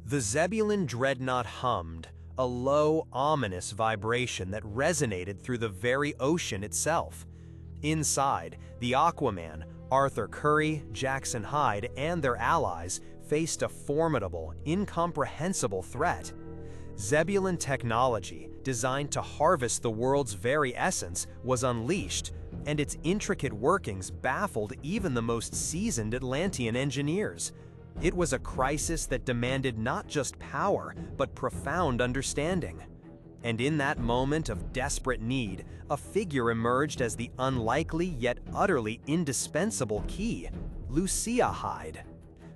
The Zebulon dreadnought hummed, a low, ominous vibration that resonated through the very ocean itself. Inside, the Aquaman, Arthur Curry, Jackson Hyde, and their allies faced a formidable, incomprehensible threat. Zebulon technology, designed to harvest the world's very essence, was unleashed, and its intricate workings baffled even the most seasoned Atlantean engineers. It was a crisis that demanded not just power, but profound understanding. And in that moment of desperate need, a figure emerged as the unlikely yet utterly indispensable key: Lucia Hyde.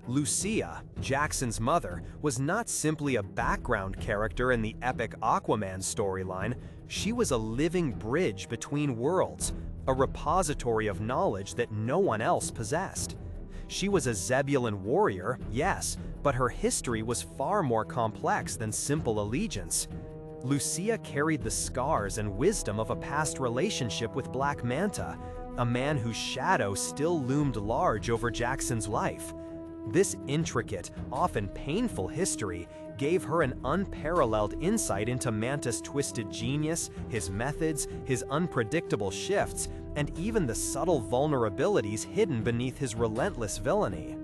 Lucia, Jackson's mother, was not simply a background character in the epic Aquaman storyline. She was a living bridge between worlds, a repository of knowledge that no one else possessed. She was a Zebulon warrior, yes, but her history was far more complex than simple allegiance. Lucia carried the scars and wisdom of a past relationship with Black Manta, a man whose shadow still loomed large over Jackson's life. This intricate, often painful history gave her an unparalleled insight into Manta's twisted genius, his methods, his unpredictable shifts, and even the subtle vulnerabilities hidden beneath his relentless villainy.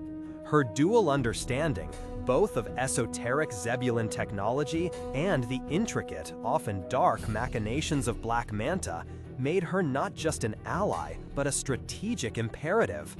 Her dual understanding, both of esoteric Zebulon technology and the intricate, often dark machinations of Black Manta, made her not just an ally, but a strategic imperative.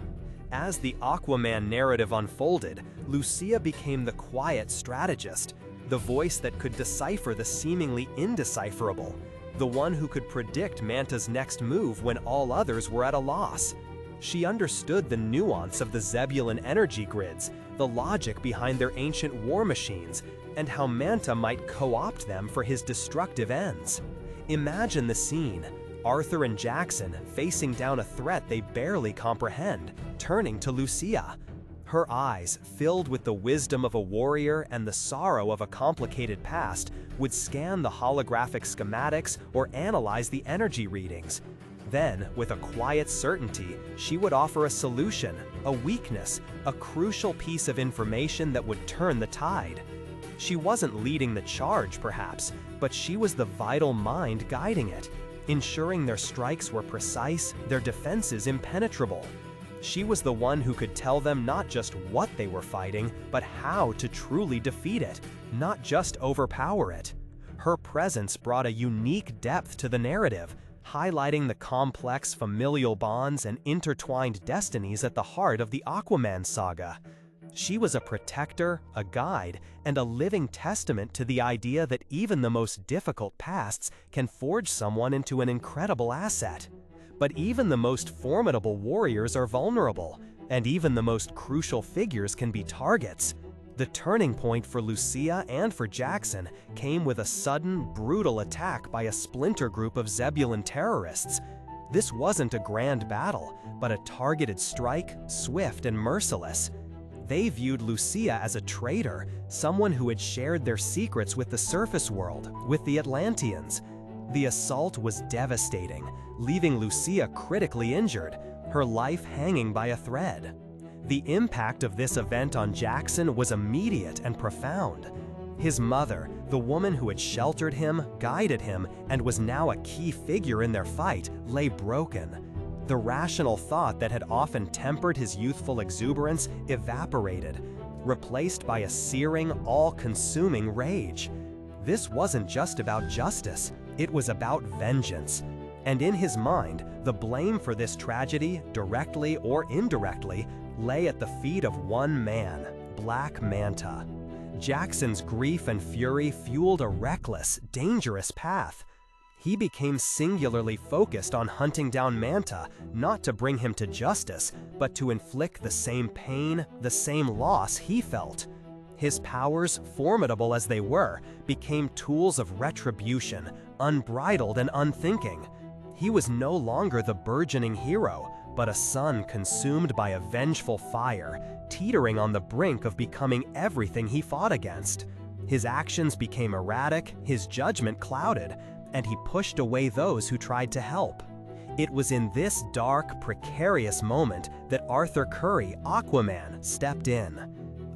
As the Aquaman narrative unfolded, Lucia became the quiet strategist, the voice that could decipher the seemingly indecipherable, the one who could predict Manta's next move when all others were at a loss. She understood the nuance of the Zebulon energy grids, the logic behind their ancient war machines, and how Manta might co-opt them for his destructive ends. Imagine the scene: Arthur and Jackson facing down a threat they barely comprehend, turning to Lucia. Her eyes, filled with the wisdom of a warrior and the sorrow of a complicated past, would scan the holographic schematics or analyze the energy readings. Then, with a quiet certainty, she would offer a solution, a weakness, a crucial piece of information that would turn the tide. She wasn't leading the charge, perhaps, but she was the vital mind guiding it, ensuring their strikes were precise, their defenses impenetrable. She was the one who could tell them not just what they were fighting, but how to truly defeat it, not just overpower it. Her presence brought a unique depth to the narrative, highlighting the complex familial bonds and intertwined destinies at the heart of the Aquaman saga. She was a protector, a guide, and a living testament to the idea that even the most difficult pasts can forge someone into an incredible asset. But even the most formidable warriors are vulnerable, and even the most crucial figures can be targets. The turning point for Lucia and for Jackson came with a sudden, brutal attack by a splinter group of Zebulon terrorists. This wasn't a grand battle, but a targeted strike, swift and merciless. They viewed Lucia as a traitor, someone who had shared their secrets with the surface world, with the Atlanteans. The assault was devastating, leaving Lucia critically injured, her life hanging by a thread. The impact of this event on Jackson was immediate and profound. His mother, the woman who had sheltered him, guided him, and was now a key figure in their fight, lay broken. The rational thought that had often tempered his youthful exuberance evaporated, replaced by a searing, all-consuming rage. This wasn't just about justice, it was about vengeance. And in his mind, the blame for this tragedy, directly or indirectly, lay at the feet of one man, Black Manta. Jackson's grief and fury fueled a reckless, dangerous path. He became singularly focused on hunting down Manta, not to bring him to justice, but to inflict the same pain, the same loss he felt. His powers, formidable as they were, became tools of retribution, unbridled and unthinking. He was no longer the burgeoning hero, but a sun consumed by a vengeful fire, teetering on the brink of becoming everything he fought against. His actions became erratic, his judgment clouded, and he pushed away those who tried to help. It was in this dark, precarious moment that Arthur Curry, Aquaman, stepped in.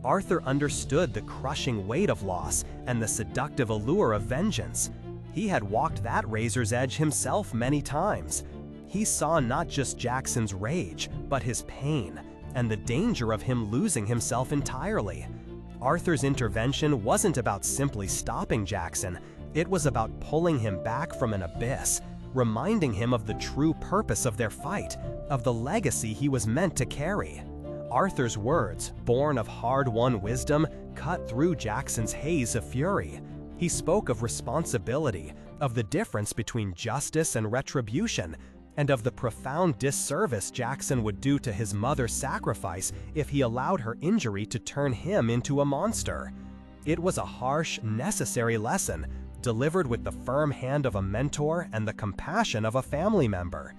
Arthur understood the crushing weight of loss and the seductive allure of vengeance. He had walked that razor's edge himself many times. He saw not just Jackson's rage, but his pain, and the danger of him losing himself entirely. Arthur's intervention wasn't about simply stopping Jackson, it was about pulling him back from an abyss, reminding him of the true purpose of their fight, of the legacy he was meant to carry. Arthur's words, born of hard-won wisdom, cut through Jackson's haze of fury. He spoke of responsibility, of the difference between justice and retribution, and of the profound disservice Jackson would do to his mother's sacrifice if he allowed her injury to turn him into a monster. It was a harsh, necessary lesson, delivered with the firm hand of a mentor and the compassion of a family member.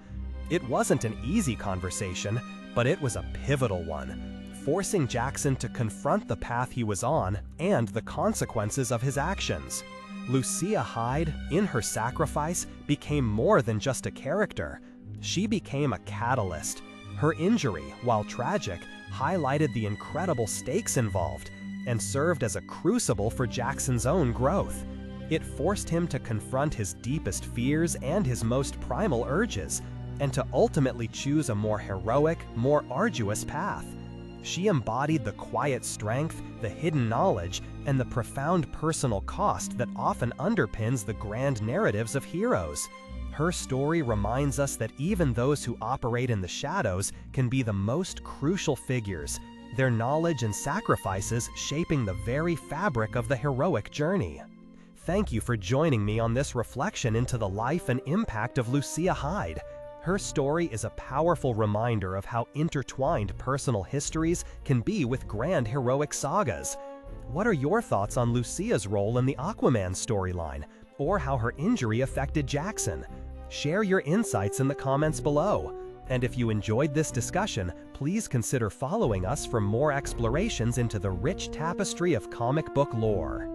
It wasn't an easy conversation, but it was a pivotal one, forcing Jackson to confront the path he was on and the consequences of his actions. Lucia Hyde, in her sacrifice, became more than just a character. She became a catalyst. Her injury, while tragic, highlighted the incredible stakes involved and served as a crucible for Jackson's own growth. It forced him to confront his deepest fears and his most primal urges, and to ultimately choose a more heroic, more arduous path. She embodied the quiet strength, the hidden knowledge, and the profound personal cost that often underpins the grand narratives of heroes. Her story reminds us that even those who operate in the shadows can be the most crucial figures, their knowledge and sacrifices shaping the very fabric of the heroic journey. Thank you for joining me on this reflection into the life and impact of Lucia Hyde. Her story is a powerful reminder of how intertwined personal histories can be with grand heroic sagas. What are your thoughts on Lucia's role in the Aquaman storyline, or how her injury affected Jackson? Share your insights in the comments below. And if you enjoyed this discussion, please consider following us for more explorations into the rich tapestry of comic book lore.